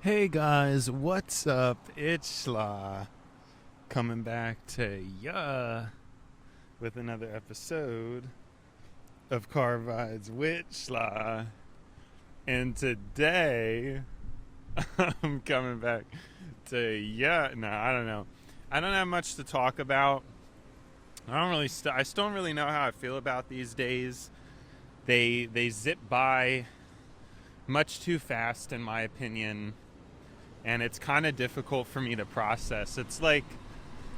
Hey guys, what's up? It's Schla coming back to ya with another episode of Carvides with Schla. And today I'm coming back to ya. No, I don't know. I don't have much to talk about. I still don't really know how I feel about these days. They zip by much too fast, in my opinion, and it's kind of difficult for me to process. It's like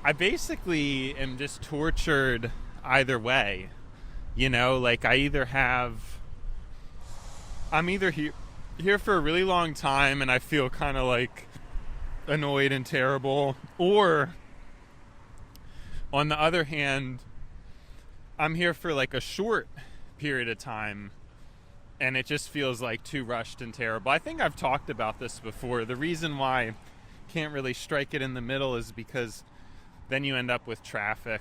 I basically am just tortured either way. Like I'm either here for a really long time and I feel kind of like annoyed and terrible, or on the other hand, I'm here for like a short period of time and it just feels like too rushed and terrible. I think I've talked about this before. The reason why I can't really strike it in the middle is because then you end up with traffic.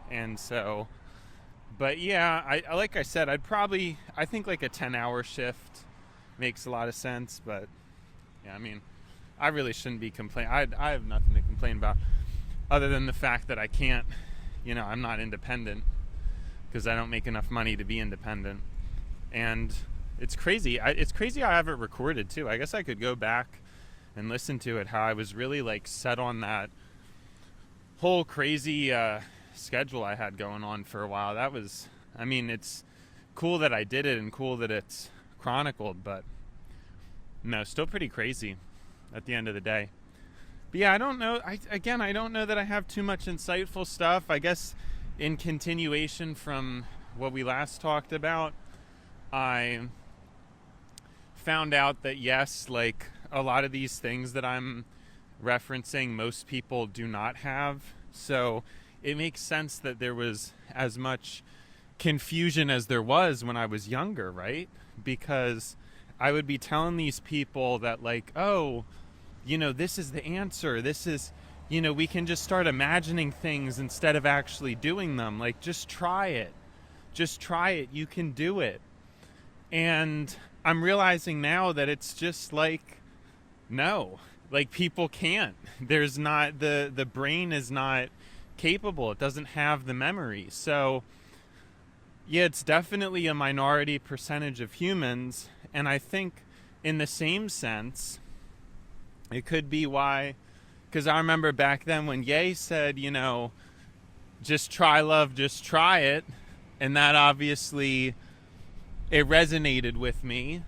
And so, but yeah, I like I said, I think like a 10-hour shift makes a lot of sense. But yeah, I mean, I really shouldn't be complaining. I have nothing to complain about other than the fact that I can't, I'm not independent because I don't make enough money to be independent. And it's crazy. It's crazy I have it recorded too. I guess I could go back and listen to it, how I was really like set on that whole crazy schedule I had going on for a while. It's cool that I did it and cool that it's chronicled, but no, still pretty crazy at the end of the day. But yeah, I don't know. I don't know that I have too much insightful stuff. I guess in continuation from what we last talked about, I found out that yes, like a lot of these things that I'm referencing, most people do not have. So it makes sense that there was as much confusion as there was when I was younger, right? Because I would be telling these people that like, oh, this is the answer. This is, we can just start imagining things instead of actually doing them. Like, just try it. Just try it. You can do it. And I'm realizing now that it's just like, no, like people can't. There's not, the brain is not capable. It doesn't have the memory. So yeah, it's definitely a minority percentage of humans. And I think in the same sense, it could be why, because I remember back then when Ye said, just try love, just try it. And that obviously, it resonated with me,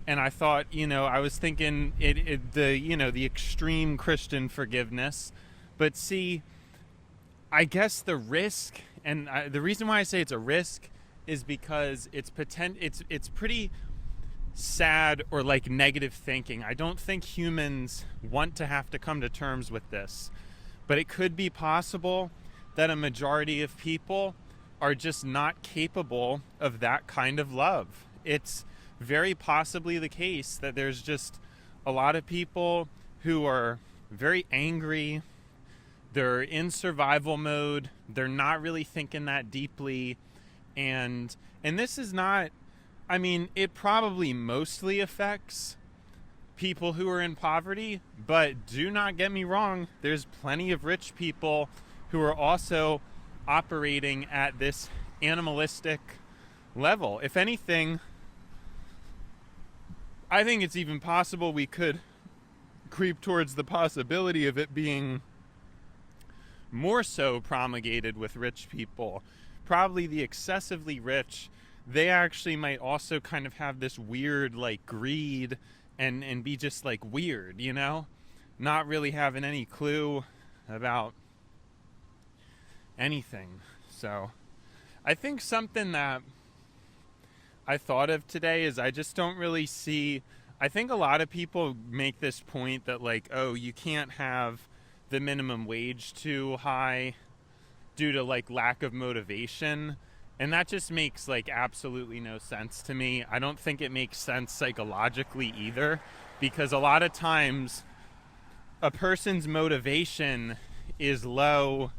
and I thought, I was thinking the extreme Christian forgiveness, but see, I guess the risk, and the reason why I say it's a risk is because it's pretty sad or like negative thinking. I don't think humans want to have to come to terms with this, but it could be possible that a majority of people are just not capable of that kind of love. It's very possibly the case that there's just a lot of people who are very angry. They're in survival mode. They're not really thinking that deeply. And this is not, it probably mostly affects people who are in poverty, but do not get me wrong. There's plenty of rich people who are also operating at this animalistic level. If anything, I think it's even possible we could creep towards the possibility of it being more so promulgated with rich people. Probably the excessively rich, they actually might also kind of have this weird like greed and be just like weird, not really having any clue about anything. So I think something that I thought of today is I just don't really see, I think a lot of people make this point that like, oh, you can't have the minimum wage too high due to like lack of motivation. And that just makes like absolutely no sense to me. I don't think it makes sense psychologically either, because a lot of times a person's motivation is low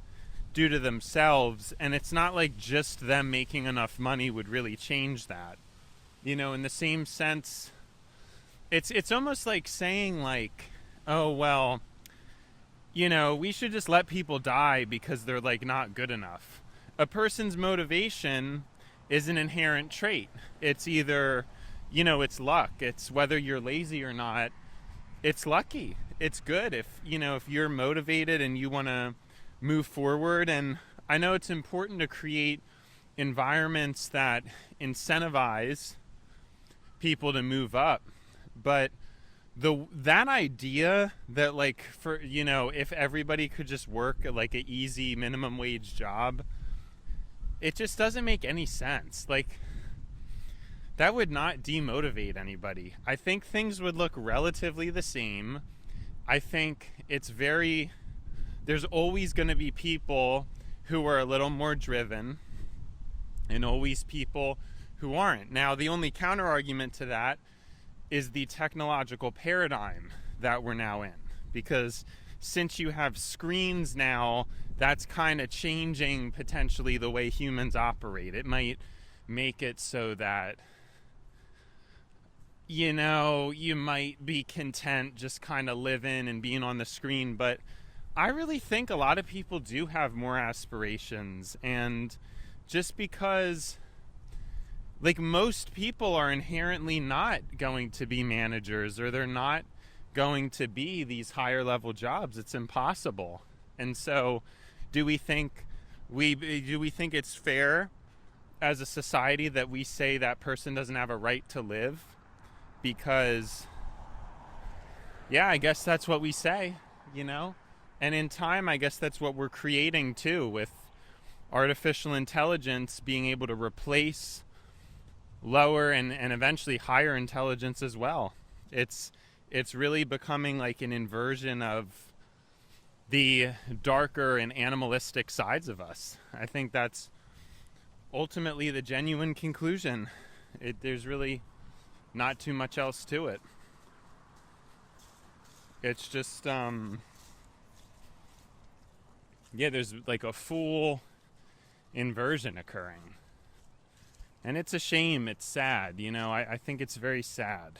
due to themselves, and it's not like just them making enough money would really change that. In the same sense it's almost like saying like, oh well, we should just let people die because they're like not good enough. A person's motivation is an inherent trait. It's either, it's luck. It's whether you're lazy or not. It's lucky. It's good if you're motivated and you want to move forward. And I know it's important to create environments that incentivize people to move up, but that idea that like for if everybody could just work like an easy minimum wage job, it just doesn't make any sense. Like, that would not demotivate anybody. I think things would look relatively the same. I think there's always going to be people who are a little more driven and always people who aren't. Now, the only counter argument to that is the technological paradigm that we're now in. Because since you have screens now, that's kind of changing potentially the way humans operate. It might make it so that you might be content just kind of living and being on the screen, but I really think a lot of people do have more aspirations. And just because like most people are inherently not going to be managers, or they're not going to be these higher level jobs, it's impossible. And so do we think it's fair as a society that we say that person doesn't have a right to live? Because yeah, I guess that's what we say, and in time I guess that's what we're creating too, with artificial intelligence being able to replace lower and eventually higher intelligence as well. It's really becoming like an inversion of the darker and animalistic sides of us. I think that's ultimately the genuine conclusion. There's really not too much else to it. It's just there's like a full inversion occurring. And it's a shame. It's sad. I think it's very sad.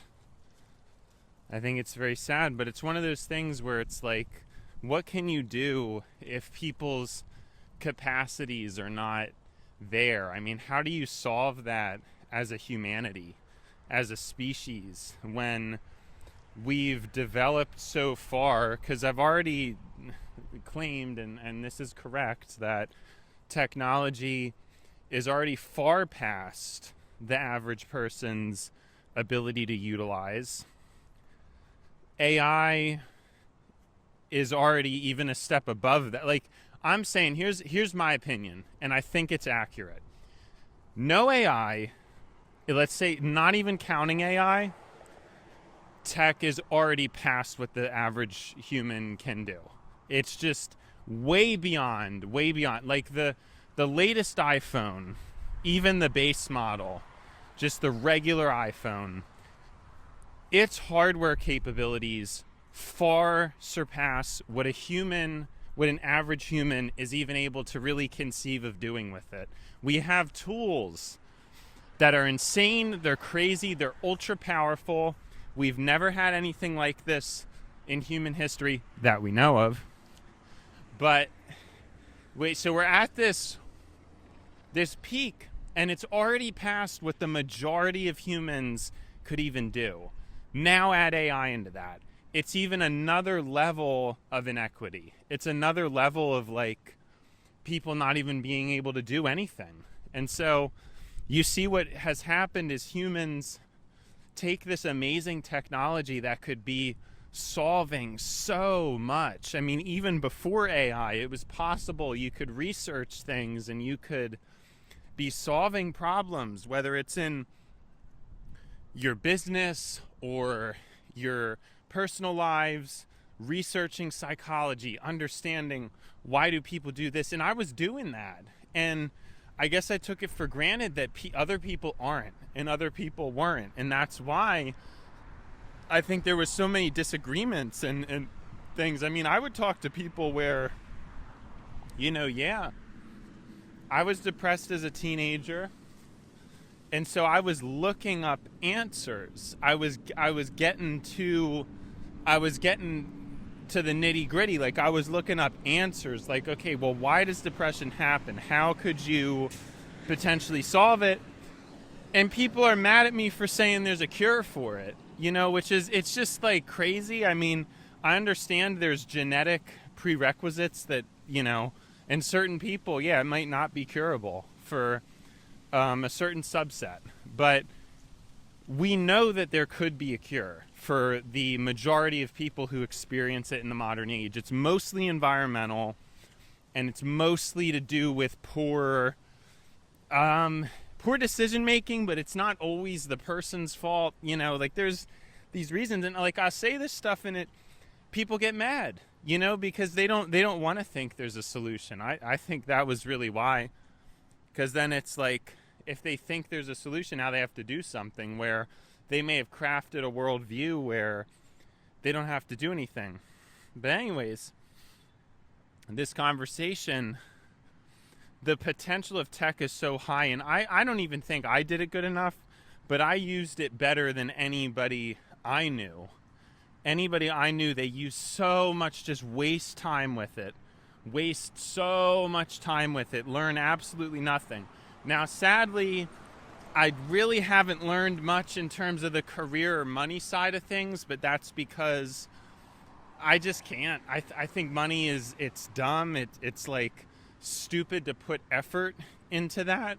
I think it's very sad, but it's one of those things where it's like, what can you do if people's capacities are not there? I mean, how do you solve that as a humanity, as a species, when we've developed so far? Because I've already claimed, and this is correct, that technology is already far past the average person's ability to utilize. AI is already even a step above that. Like, I'm saying, here's my opinion, and I think it's accurate. No AI, let's say not even counting AI, tech is already past what the average human can do. It's just way beyond. Like the latest iPhone, even the base model, just the regular iPhone, its hardware capabilities far surpass what an average human is even able to really conceive of doing with it. We have tools that are insane, they're crazy, they're ultra powerful. We've never had anything like this in human history that we know of. But so we're at this peak, and it's already past what the majority of humans could even do. Now add AI into that. It's even another level of inequity. It's another level of like people not even being able to do anything. And so you see what has happened is humans take this amazing technology that could be solving so much. I mean, even before AI, it was possible. You could research things and you could be solving problems, whether it's in your business or your personal lives, researching psychology, understanding why do people do this. And I was doing that. And I guess I took it for granted that other people aren't and other people weren't. And that's why I think there was so many disagreements and things. I mean, I would talk to people where, I was depressed as a teenager. And so I was looking up answers. I was getting to the nitty gritty. Like, I was looking up answers. Like, okay, well, why does depression happen? How could you potentially solve it? And people are mad at me for saying there's a cure for it, which is, it's just like crazy. I mean, I understand there's genetic prerequisites that, and certain people, yeah, it might not be curable for a certain subset. But we know that there could be a cure for the majority of people who experience it in the modern age. It's mostly environmental, and it's mostly to do with poor decision making, but it's not always the person's fault. Like, there's these reasons, and like, I say this stuff and people get mad, because they don't want to think there's a solution. I think that was really why, because then it's like, if they think there's a solution, now they have to do something where they may have crafted a worldview where they don't have to do anything. But anyways, this conversation, the potential of tech is so high, and I don't even think I did it good enough, but I used it better than anybody I knew. Anybody I knew, they use so much, just waste time with it. Waste so much time with it. Learn absolutely nothing. Now, sadly, I really haven't learned much in terms of the career or money side of things, but that's because I just can't. I think money it's dumb. It's like stupid to put effort into that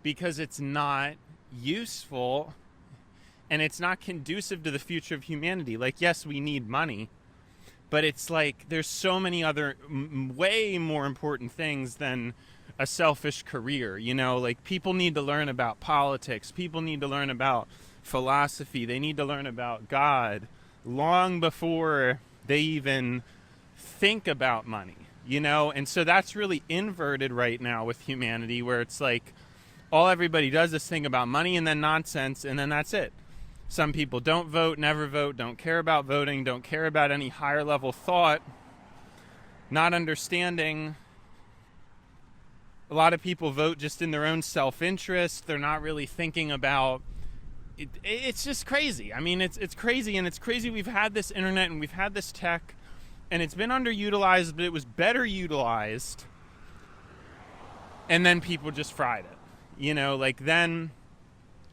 because it's not useful and it's not conducive to the future of humanity. Like, yes, we need money, but it's like there's so many other way more important things than a selfish career. Like, people need to learn about politics. People need to learn about philosophy. They need to learn about God long before they even think about money, And so that's really inverted right now with humanity, where it's like all everybody does is think about money and then nonsense, and then that's it. Some people don't vote, never vote, don't care about voting, don't care about any higher level thought, not understanding. A lot of people vote just in their own self-interest. They're not really thinking about it. It's just crazy. I mean, it's crazy, and it's crazy we've had this internet and we've had this tech, and it's been underutilized, but it was better utilized, and then people just fried it. Like, then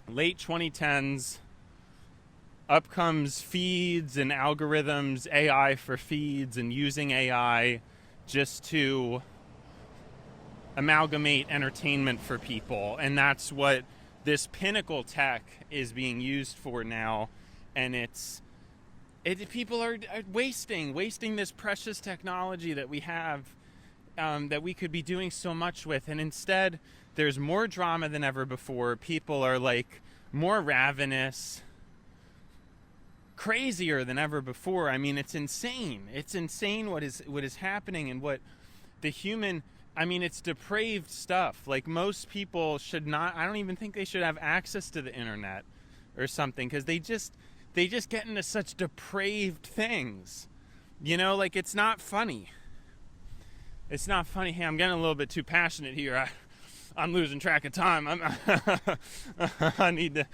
late 2010s, up comes feeds and algorithms, AI for feeds, and using AI just to amalgamate entertainment for people. And that's what this pinnacle tech is being used for now. And people are wasting this precious technology that we have, that we could be doing so much with. And instead, there's more drama than ever before. People are like more ravenous, crazier than ever before. I mean, it's insane. It's insane what is happening, and what the human, it's depraved stuff. Like, most people should not, I don't even think they should have access to the internet or something, because they just get into such depraved things. Like, it's not funny. It's not funny. Hey, I'm getting a little bit too passionate here. I'm losing track of time. I need to.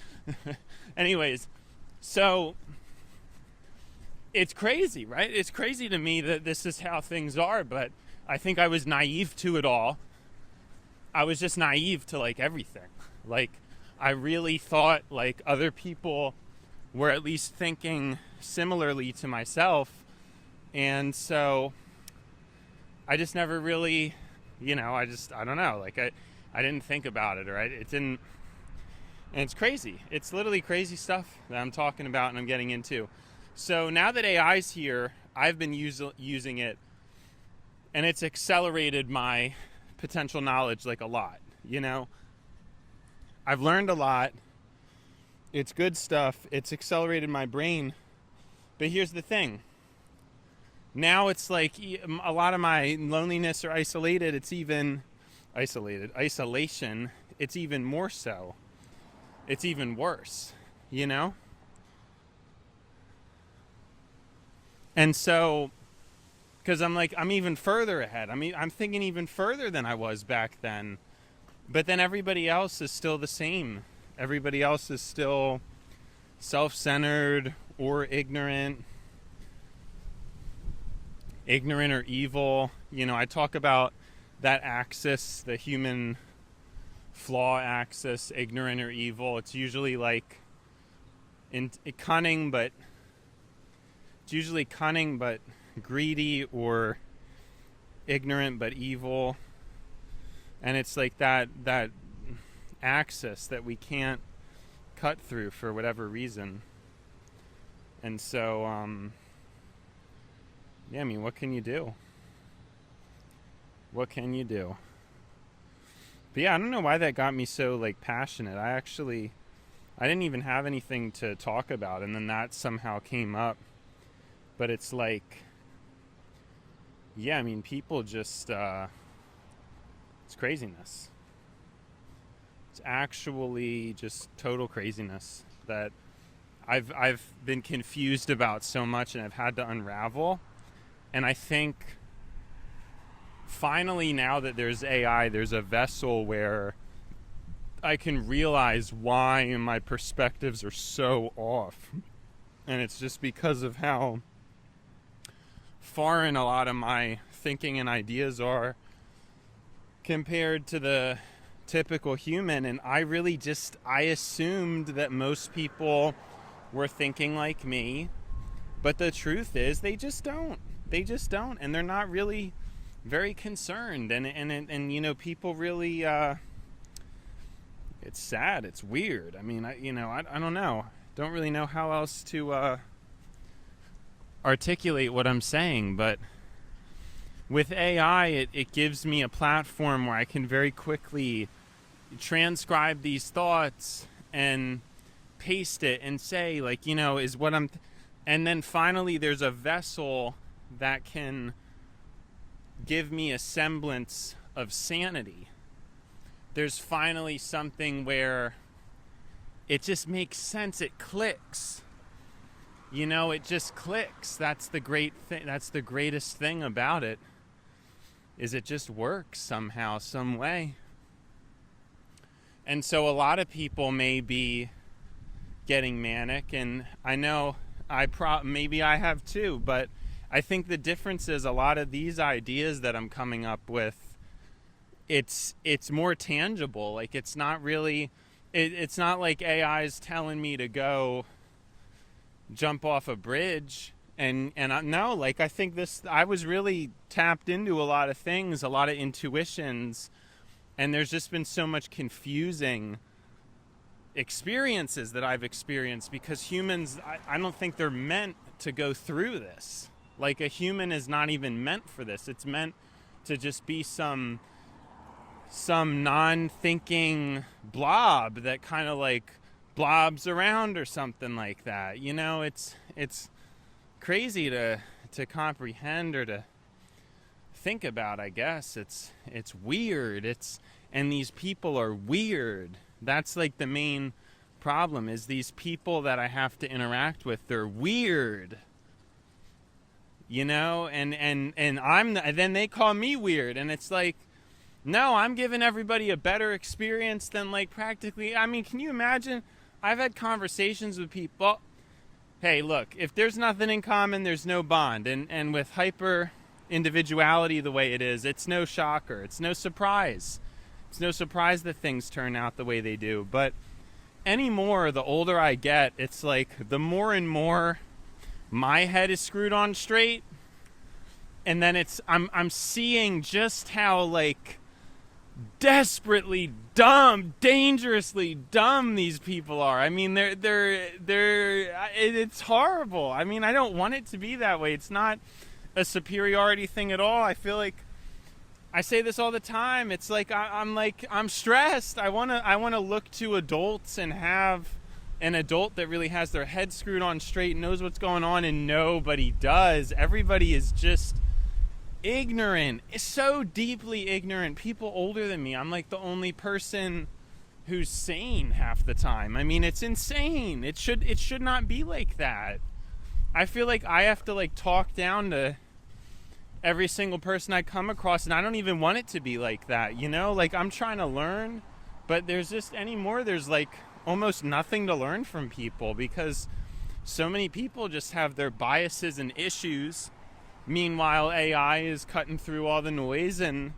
Anyways, so it's crazy, right? It's crazy to me that this is how things are, but I think I was naive to it all. I was just naive to, like, everything. Like, I really thought, like, other people were at least thinking similarly to myself. And so I just never really, I don't know. Like, I didn't think about it, right? It didn't, and it's crazy. It's literally crazy stuff that I'm talking about and I'm getting into. So now that AI's here, I've been using it, and it's accelerated my potential knowledge, like, a lot, I've learned a lot. It's good stuff. It's accelerated my brain. But here's the thing. Now it's like a lot of my loneliness or isolation, it's even more so. It's even worse, And so, because I'm even further ahead. I'm thinking even further than I was back then. But then everybody else is still the same Everybody else is still self-centered or ignorant or evil. I talk about that axis, the human flaw axis, ignorant or evil. It's usually like cunning, but greedy, or ignorant but evil. And it's like that axis that we can't cut through for whatever reason. And so what can you do? But yeah, I don't know why that got me so passionate. I didn't even have anything to talk about, and then that somehow came up. But it's people just it's craziness. It's actually just total craziness that I've been confused about so much, and I've had to unravel. And I think finally, now that there's AI, there's a vessel where I can realize why my perspectives are so off. And it's just because of how foreign a lot of my thinking and ideas are compared to the typical human. And I assumed that most people were thinking like me, but the truth is they just don't, and they're not really very concerned, and people really it's sad, it's weird. I mean, I don't know, don't really know how else to articulate what I'm saying, but with AI, it gives me a platform where I can very quickly transcribe these thoughts and paste it and say, is what I'm and then finally there's a vessel that can give me a semblance of sanity. There's finally something where it just makes sense, it clicks. It just clicks. That's the great thing. That's the greatest thing about it, is it just works somehow, some way. And so a lot of people may be getting manic, and I know maybe I have too, but I think the difference is a lot of these ideas that I'm coming up with, it's more tangible. It's not really, it's not like AI is telling me to go jump off a bridge. And no, I think I was really tapped into a lot of things, a lot of intuitions, and there's just been so much confusing experiences that I've experienced, because humans, I don't think they're meant to go through this. A human is not even meant for this. It's meant to just be some non-thinking blob that kind of blobs around or something like that. It's crazy to comprehend or to think about, I guess. It's weird. And these people are weird. That's the main problem, is these people that I have to interact with, they're weird. And then they call me weird, and it's no, I'm giving everybody a better experience than practically. I mean, can you imagine? I've had conversations with people. Hey, look, if there's nothing in common, there's no bond. And with hyper individuality the way it is, it's no shocker. It's no surprise. It's no surprise that things turn out the way they do. But anymore, the older I get, it's the more and more my head is screwed on straight, and then I'm seeing just how desperately dumb, dangerously dumb these people are. I mean, it's horrible. I mean, I don't want it to be that way. It's not a superiority thing at all. I feel I say this all the time. It's I'm stressed. I want to look to adults and have an adult that really has their head screwed on straight and knows what's going on, and nobody does. Everybody is just ignorant. It's so deeply ignorant. People older than me, I'm the only person who's sane half the time. I mean, it's insane. It should not be like that. I feel I have to talk down to every single person I come across, and I don't even want it to be like that, I'm trying to learn, but there's just anymore, there's almost nothing to learn from people, because so many people just have their biases and issues. Meanwhile, AI is cutting through all the noise and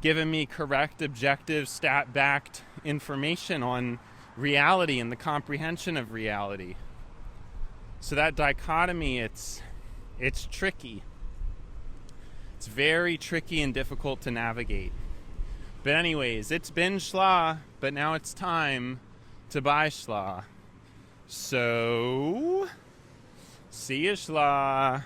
giving me correct, objective, stat-backed information on reality and the comprehension of reality. So that dichotomy, it's tricky. It's very tricky and difficult to navigate. But anyways, it's been schla, but now it's time to buy schla. So, see ya schla.